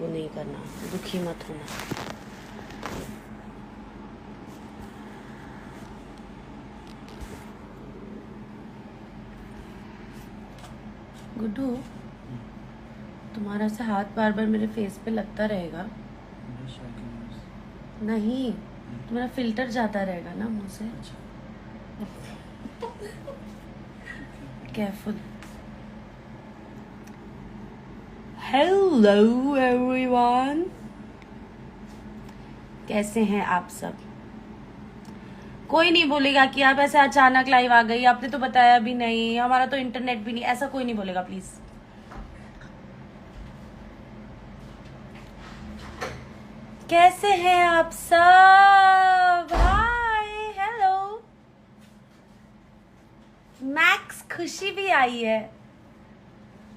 वो नहीं करना, दुखी मत होना। गुड्डू, तुम्हारा से हाथ बार बार मेरे फेस पे लगता रहेगा? नहीं, तुम्हारा फिल्टर जाता रहेगा ना मुंह से। केयरफुल। हेलो एवरीवन, कैसे हैं आप सब? कोई नहीं बोलेगा कि आप ऐसे अचानक लाइव आ गई, आपने तो बताया भी नहीं, हमारा तो इंटरनेट भी नहीं, ऐसा कोई नहीं बोलेगा प्लीज। कैसे हैं आप सब? हाय, हेलो। मैक्स, खुशी भी आई है।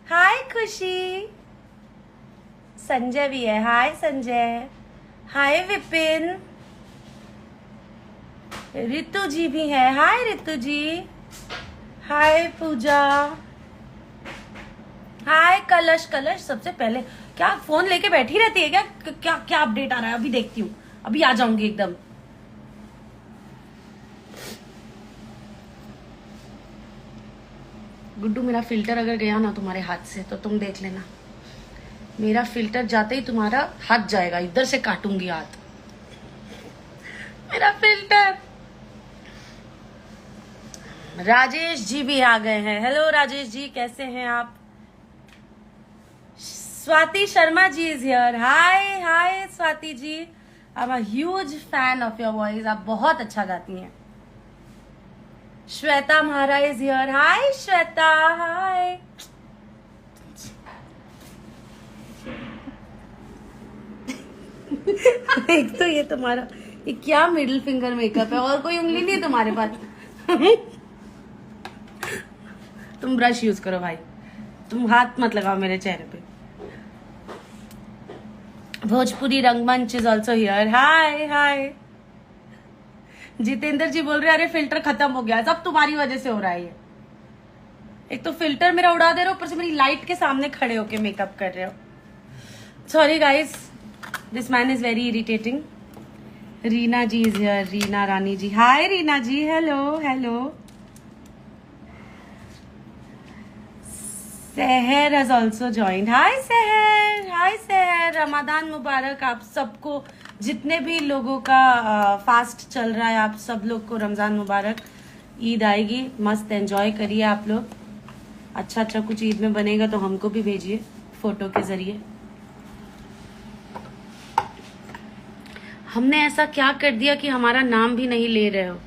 हाय खुशी। संजय भी है। हाय संजय। हाय विपिन। रितु जी भी है। हाय रितु जी। हाय पूजा। हाय कलश। कलश सबसे पहले क्या फोन लेके बैठी रहती है क्या? क्या क्या अपडेट आ रहा है? अभी देखती हूँ, अभी आ जाऊंगी एकदम। गुड्डू, मेरा फिल्टर अगर गया ना तुम्हारे हाथ से तो तुम देख लेना, मेरा फिल्टर जाते ही तुम्हारा हाथ जाएगा, इधर से काटूंगी हाथ। मेरा फिल्टर। राजेश जी भी आ गए हैं। हेलो राजेश जी, कैसे हैं आप? Swati Sharma ji is here. Hi hi Swati ji, I am a huge fan of your voice, आप बहुत अच्छा गाती हैं। Shweta Mahara is here. Hi Shweta. Hi. एक तो ये तुम्हारा ये क्या मिडिल फिंगर मेकअप है, और कोई उंगली नहीं है तुम्हारे पास। तुम ब्रश यूज करो भाई, तुम हाथ मत लगाओ मेरे चेहरे पे। भोजपुरी रंगमंच इज ऑल्सो हियर। हाय हाय। जितेंद्र जी बोल रहे हैं अरे फिल्टर खत्म हो गया, सब तुम्हारी वजह से हो रहा है ये। एक तो फिल्टर मेरा उड़ा दे रहे हो, ऊपर से मेरी लाइट के सामने खड़े होके मेकअप कर रहे हो। Sorry guys, this man is very irritating. Reena ji is here. Reena Rani ji. Hi Reena ji. Hello hello. Sahar has also joined. Hi Sahar. Hi सहर। रमजान मुबारक आप सबको, जितने भी लोगों का फास्ट चल रहा है, आप सब लोग को रमजान मुबारक। ईद आएगी, मस्त एंजॉय करिए आप लोग। अच्छा अच्छा कुछ ईद में बनेगा तो हमको भी भेजिए फोटो के जरिए। हमने ऐसा क्या कर दिया कि हमारा नाम भी नहीं ले रहे हो?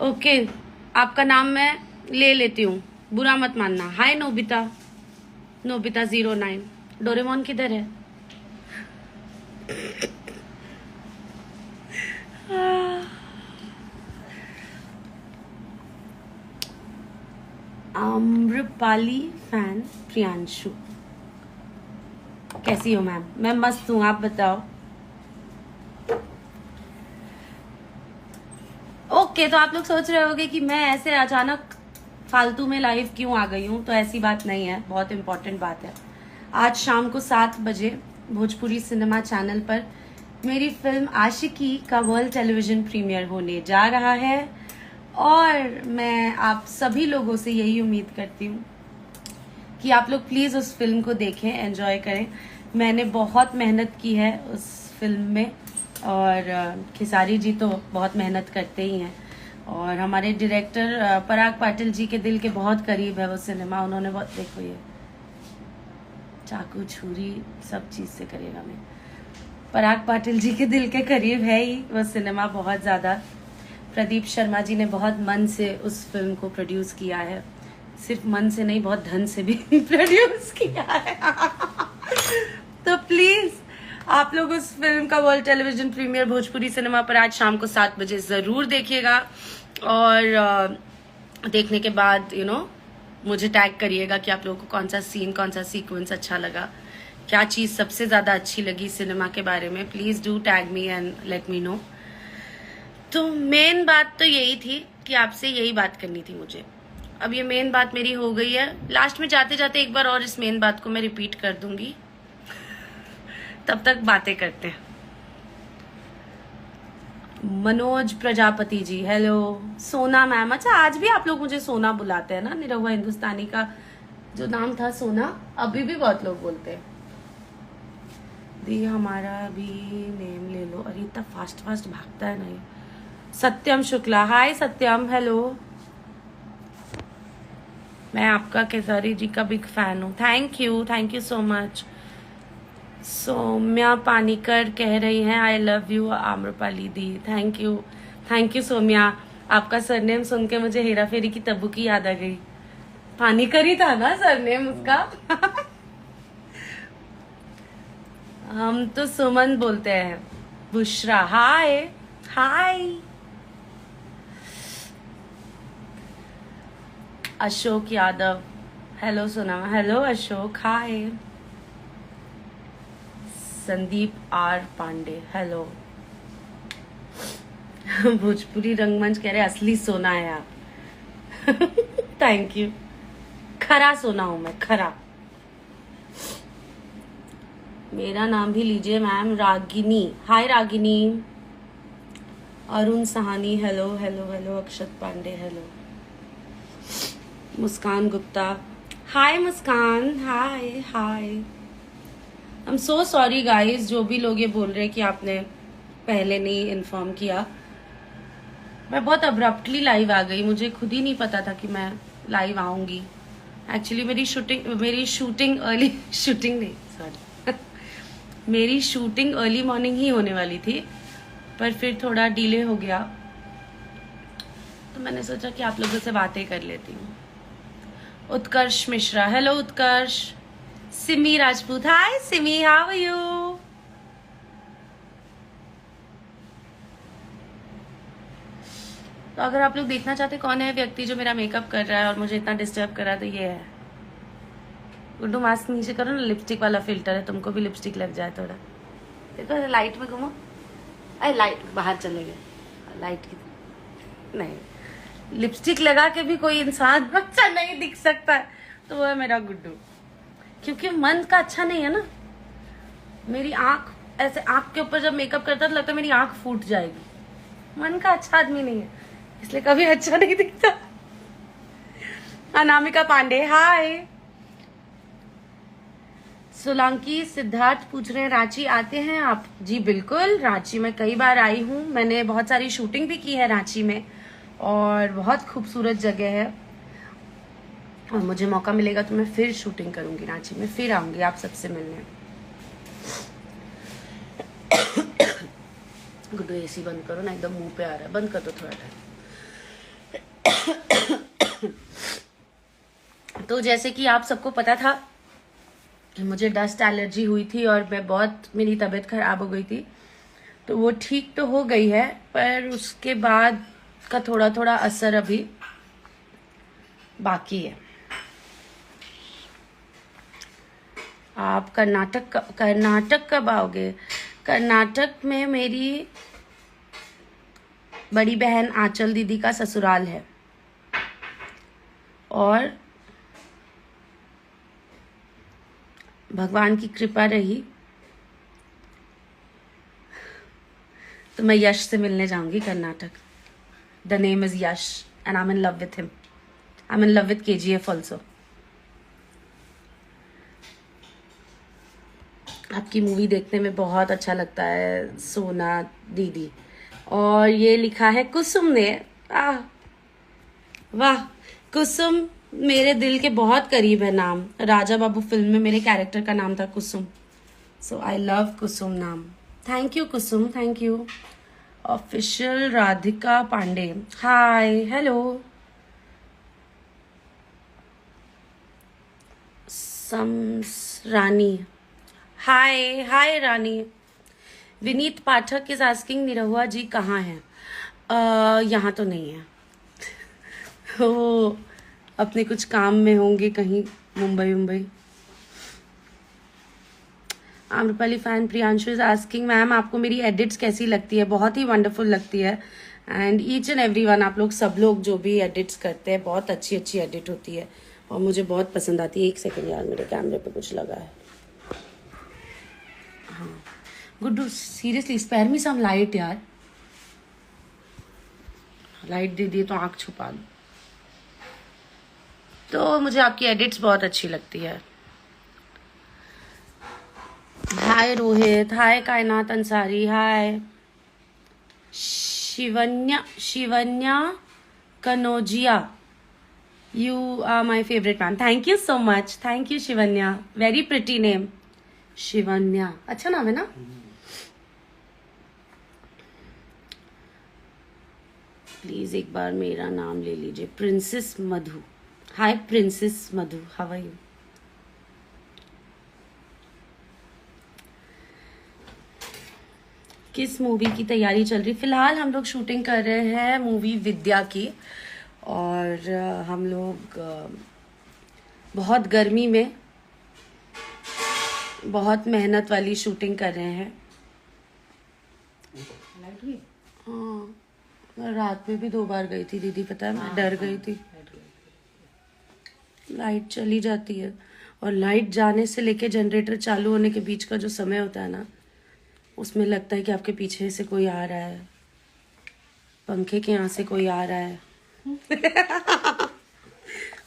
ओके, आपका नाम मैं ले लेती हूँ, बुरा मत मानना। हाय नोबिता। नोबिता 09। डोरेमोन किधर है? आम्रपाली फैन प्रियांशु। कैसी हो मैम? मैं मस्त हूँ, आप बताओ। ओके, तो आप लोग सोच रहे होंगे कि मैं ऐसे अचानक फालतू में लाइव क्यों आ गई हूँ, तो ऐसी बात नहीं है, बहुत इंपॉर्टेंट बात है। आज शाम को 7 बजे भोजपुरी सिनेमा चैनल पर मेरी फिल्म आशिकी का वर्ल्ड टेलीविजन प्रीमियर होने जा रहा है, और मैं आप सभी लोगों से यही उम्मीद करती हूँ कि आप लोग प्लीज़ उस फिल्म को देखें, एंजॉय करें। मैंने बहुत मेहनत की है उस फिल्म में, और खेसारी जी तो बहुत मेहनत करते ही हैं, और हमारे डायरेक्टर पराग पाटिल जी के दिल के बहुत करीब है वो सिनेमा। उन्होंने बहुत, देखो ये चाकू छुरी सब चीज़ से करेगा। मैं पराग पाटिल जी के दिल के करीब है ही वो सिनेमा बहुत ज़्यादा। प्रदीप शर्मा जी ने बहुत मन से उस फिल्म को प्रोड्यूस किया है, सिर्फ मन से नहीं बहुत धन से भी प्रोड्यूस किया है। तो प्लीज़ आप लोग उस फिल्म का world television premiere Bhojpuri cinema पर आज शाम को 7 बजे ज़रूर देखिएगा, और देखने के बाद मुझे टैग करिएगा कि आप लोगों को कौन सा सीन, कौन सा सीक्वेंस अच्छा लगा, क्या चीज़ सबसे ज़्यादा अच्छी लगी सिनेमा के बारे में। Please do tag me and let me know. तो मेन बात तो यही थी कि आपसे यही बात करनी थी मुझे। अब ये मेन बात मेरी हो गई है। लास्ट में जाते जाते एक बार और इस मेन बात को मैं रिपीट कर दूंगी तब तक बातें करते हैं। मनोज प्रजापति जी हेलो। सोना मैम, अच्छा आज भी आप लोग मुझे सोना बुलाते हैं ना, निरहुआ हिंदुस्तानी का जो नाम था सोना, अभी भी बहुत लोग बोलते हैं। दी हमारा भी नेम ले लो। अरे इतना फास्ट फास्ट भागता है नहीं। Satyam Shukla, hi Satyam hello. मैं आपका केसरी जी का बिग फैन हूँ। Thank you so much. Saumya Panicker कह रही हैं आई लव यू आम्रपाली दी। Thank you Saumya. आपका सरनेम सुन के मुझे हेरा फेरी की तब्बू की याद आ गई। पानीकर ही था ना सरनेम उसका। हम तो सुमन बोलते हैं। Bushra hi hi. Ashok Yadav hello Sona. Hello Ashok hi. Sandeep R Pandey hello. Bhojpuri रंगमंच कह रहे असली सोना है आप। Thank you. खरा सोना हूं मैं, खरा। मेरा नाम भी लीजिए ma'am. Ragini hi Ragini. Arun Sahani hello hello hello. Akshat Pandey hello. Muskan Gupta hi Muskan hi hi. I am so sorry guys, जो भी लोग ये बोल रहे हैं कि आपने पहले नहीं इन्फॉर्म किया। मैं बहुत अब्रप्टली लाइव आ गई, मुझे खुद ही नहीं पता था कि मैं लाइव आऊंगी। एक्चुअली मेरी शूटिंग अर्ली मॉर्निंग ही होने वाली थी, पर फिर थोड़ा डिले हो गया, तो मैंने सोचा कि आप लोगों से बातें कर लेती हूँ। Utkarsh Mishra hello Utkarsh. Simi Rajput hi Simi how are you. तो अगर आप लोग देखना चाहते कौन है व्यक्ति जो मेरा मेकअप कर रहा है और मुझे इतना डिस्टर्ब कर रहा है, तो ये है। गुड्डू मास्क नीचे करो ना, लिपस्टिक वाला फिल्टर है, तुमको भी लिपस्टिक लग जाए थोड़ा। देखो लाइट में घूमो। अरे लाइट बाहर चले गए, लाइट की नहीं। लिपस्टिक लगा के भी कोई इंसान अच्छा नहीं दिख सकता है, तो वो है मेरा गुड्डू। क्योंकि मन का अच्छा नहीं है ना। मेरी आंख ऐसे, आंख के ऊपर जब मेकअप करता तो लगता है मेरी आंख फूट जाएगी। मन का अच्छा आदमी नहीं है, इसलिए कभी अच्छा नहीं दिखता। अनामिका पांडे हाय। सोलंकी सिद्धार्थ पूछ रहे हैं रांची आते हैं आप। जी बिल्कुल, रांची में कई बार आई हूँ। मैंने बहुत सारी शूटिंग भी की है रांची में, और बहुत खूबसूरत जगह है। और मुझे मौका मिलेगा तो मैं फिर शूटिंग करूंगी रांची में, फिर आऊंगी आप सबसे मिलने। गुड्डू एसी बंद करो ना, एकदम मुंह पे आ रहा है। बंद कर दो थोड़ा टाइम। तो जैसे कि आप सबको पता था कि मुझे डस्ट एलर्जी हुई थी और मेरी तबीयत खराब हो गई थी, तो वो ठीक तो हो गई है, पर उसके बाद का थोड़ा थोड़ा असर अभी बाकी है। आप कर्नाटक कब आओगे? कर्नाटक में मेरी बड़ी बहन आंचल दीदी का ससुराल है, और भगवान की कृपा रही तो मैं यश से मिलने जाऊंगी Karnataka. The name is Yash and I am in love with him. I am in love with KGF also. आपकी मूवी देखने में बहुत अच्छा लगता है सोना दीदी। और ये लिखा है कुसुम ने। वाह, कुसुम मेरे दिल के बहुत करीब है नाम। राजा बाबू फिल्म में मेरे कैरेक्टर का नाम था कुसुम, सो आई लव कुसुम नाम। Thank you Kusum, thank you. Official Radhika Pandey hi hello. Rani hi hi Rani. Vineet Pathak is asking Nirahua ji कहाँ हैं? यहाँ तो नहीं है। वो अपने कुछ काम में होंगे कहीं Mumbai. Amrapali fan Priyanshu is asking ma'am आपको मेरी एडिट्स कैसी लगती है? बहुत ही वंडरफुल लगती है। एंड ईच एंड एवरीवन, आप लोग सब लोग जो भी एडिट्स करते हैं, बहुत अच्छी एडिट होती है और मुझे बहुत पसंद आती है। एक सेकंड यार, मेरे कैमरे पे कुछ लगा है। हाँ, Guddu seriously spare me some light यार, लाइट दे दिए तो आंख छुपा दो। तो मुझे आपकी एडिट्स बहुत अच्छी लगती है। हाय Rohit, hi Kainat Ansari, hi Shivanya Kanojia, you are my favourite ma'am. Thank you so much, thank you Shivanya, very pretty name Shivanya, अच्छा नाम है ना। प्लीज एक बार मेरा नाम ले लीजिए, princess Madhu. Hi princess Madhu, how are you. किस मूवी की तैयारी चल रही? फिलहाल हम लोग शूटिंग कर रहे हैं मूवी विद्या की, और हम लोग बहुत गर्मी में बहुत मेहनत वाली शूटिंग कर रहे हैं। हाँ, मैं रात में भी 2 बार गई थी दीदी, पता है मैं डर गई थी। लाइट चली जाती है, और लाइट जाने से लेके जनरेटर चालू होने के बीच का जो समय होता है ना, उसमें लगता है कि आपके पीछे से कोई आ रहा है, पंखे के यहाँ से कोई आ रहा है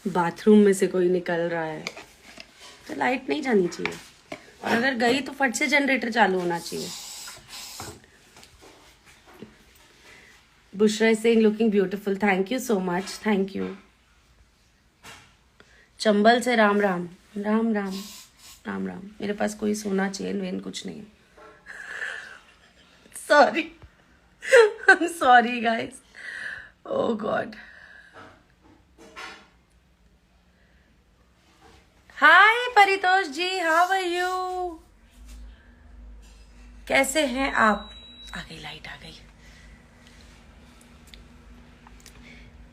बाथरूम में से कोई निकल रहा है। तो लाइट नहीं जानी चाहिए, और अगर गई तो फट से जनरेटर चालू होना चाहिए। Bushra is saying looking beautiful, thank you so much, thank you. Chambal से राम राम, राम राम राम राम। मेरे पास कोई सोना चेन वेन कुछ नहीं है। Sorry, I am sorry guys, oh God. Hi Paritosh ji, how are you, कैसे हैं आप? आ गई लाइट, आ गई।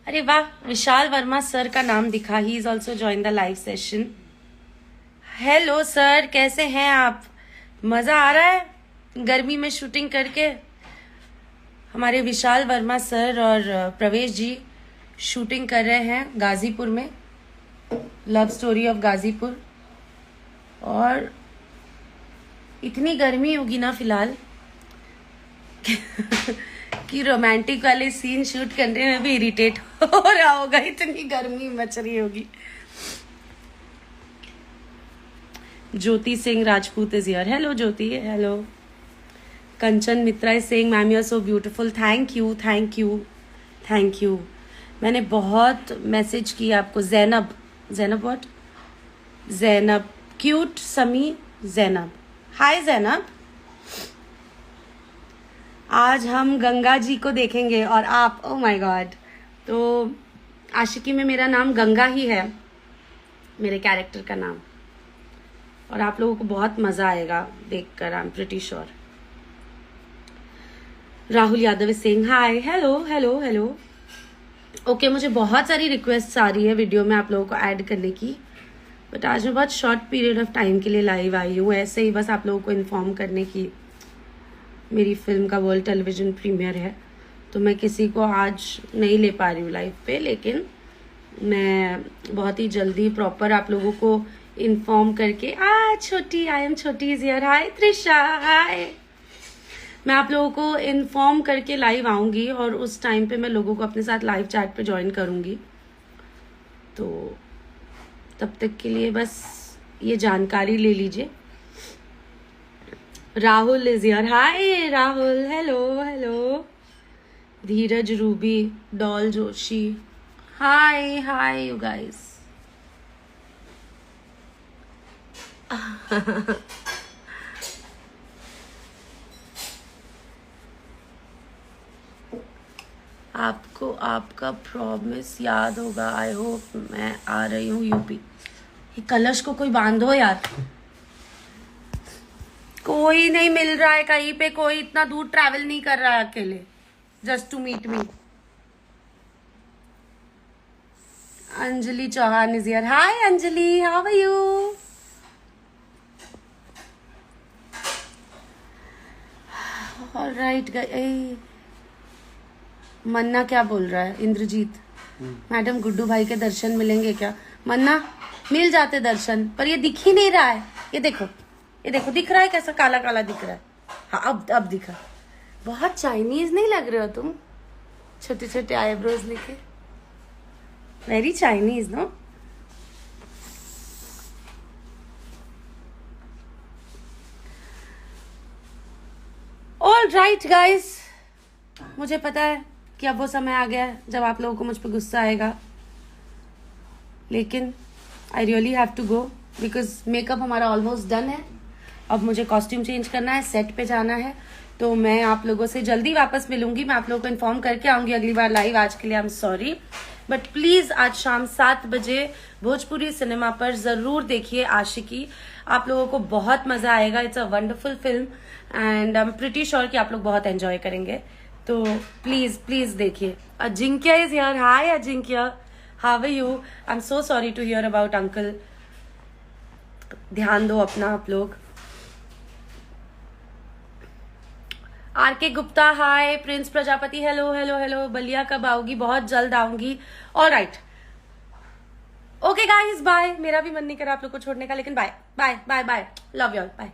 अरे वाह, विशाल वर्मा सर का नाम दिखा, he is also join the live session. Hello sir, कैसे हैं आप? मजा आ रहा है गर्मी में शूटिंग करके? हमारे विशाल वर्मा सर और प्रवेश जी शूटिंग कर रहे हैं गाजीपुर में, लव स्टोरी ऑफ गाजीपुर। और इतनी गर्मी होगी ना फिलहाल कि रोमांटिक वाले सीन शूट करने में भी इरिटेट हो रहा होगा, इतनी गर्मी मच रही होगी। Jyoti Singh Rajput is here, hello Jyoti, hello. Kanchan Mitra is saying ma'am you are so beautiful, thank you thank you thank you. मैंने बहुत मैसेज किया आपको। जैनब, जैनब व्हाट? जैनब क्यूट समी जैनब, हाय जैनब। आज हम गंगा जी को देखेंगे और आप, ओ माय गॉड। तो आशिकी में मेरा नाम गंगा ही है, मेरे कैरेक्टर का नाम, और आप लोगों को बहुत मजा आएगा देखकर, I am pretty sure. Rahul Yadav is saying hi, hello hello hello. Okay, मुझे बहुत सारी रिक्वेस्ट आ रही है वीडियो में आप लोगों को ऐड करने की, बट आज मैं बहुत शॉर्ट पीरियड ऑफ टाइम के लिए लाइव आई हूँ, ऐसे ही बस आप लोगों को इन्फॉर्म करने की। मेरी फिल्म का वर्ल्ड टेलीविजन प्रीमियर है, तो मैं किसी को आज नहीं ले पा रही हूँ लाइव पे, लेकिन मैं बहुत ही जल्दी प्रॉपर आप लोगों को इन्फॉर्म करके। छोटी, आई एम छोटी इज हियर, हाय त्रिशा, हाय। मैं आप लोगों को इन्फॉर्म करके लाइव आऊंगी, और उस टाइम पे मैं लोगों को अपने साथ लाइव चैट पे ज्वाइन करूंगी। तो तब तक के लिए बस ये जानकारी ले लीजिए। Rahul is here, hi Rahul, hello hello. Dheeraj Ruby, doll Joshi, hi hi you guys. आपको आपका प्रॉमिस याद होगा, आई होप। मैं आ रही हूँ यूपी। ये कलश को कोई बांधो यार, कोई नहीं मिल रहा है कहीं पे, कोई इतना दूर ट्रैवल नहीं कर रहा है अकेले just to meet me. Anjali Chauhan is here, hi Anjali, how are you? All right. Manna क्या बोल रहा है? इंद्रजीत, मैडम गुड्डू भाई के दर्शन मिलेंगे क्या? मन्ना, मिल जाते दर्शन, पर ये दिख ही नहीं रहा है। ये देखो, ये देखो, दिख रहा है कैसा काला काला दिख रहा है। हाँ अब दिखा। बहुत चाइनीज नहीं लग रहे हो तुम, छोटे छोटे आईब्रोज लेके। Very Chinese no. All right guys, मुझे पता है कि अब वो समय आ गया है जब आप लोगों को मुझ पर गुस्सा आएगा, लेकिन I really have to go because makeup हमारा ऑलमोस्ट डन है। अब मुझे कॉस्ट्यूम चेंज करना है, सेट पे जाना है, तो मैं आप लोगों से जल्दी वापस मिलूंगी। मैं आप लोगों को इन्फॉर्म करके आऊंगी अगली बार लाइव। आज के लिए आई एम सॉरी, बट प्लीज आज शाम 7 बजे भोजपुरी सिनेमा पर जरूर देखिए आशिकी। आप लोगों को बहुत मजा आएगा। It's a wonderful film and I am pretty sure कि आप लोग बहुत एंजॉय करेंगे, तो प्लीज प्लीज देखिए। Ajinkya is here. Hi Ajinkya, how are you? I am so sorry to hear about uncle. ध्यान दो अपना आप लोग। RK Gupta hi. Prince Prajapati hello hello hello. Ballia कब आओगी? बहुत जल्द आऊंगी। All right, okay guys bye. मेरा भी मन नहीं करा आप लोग को छोड़ने का, लेकिन bye bye bye bye. Love you all, bye.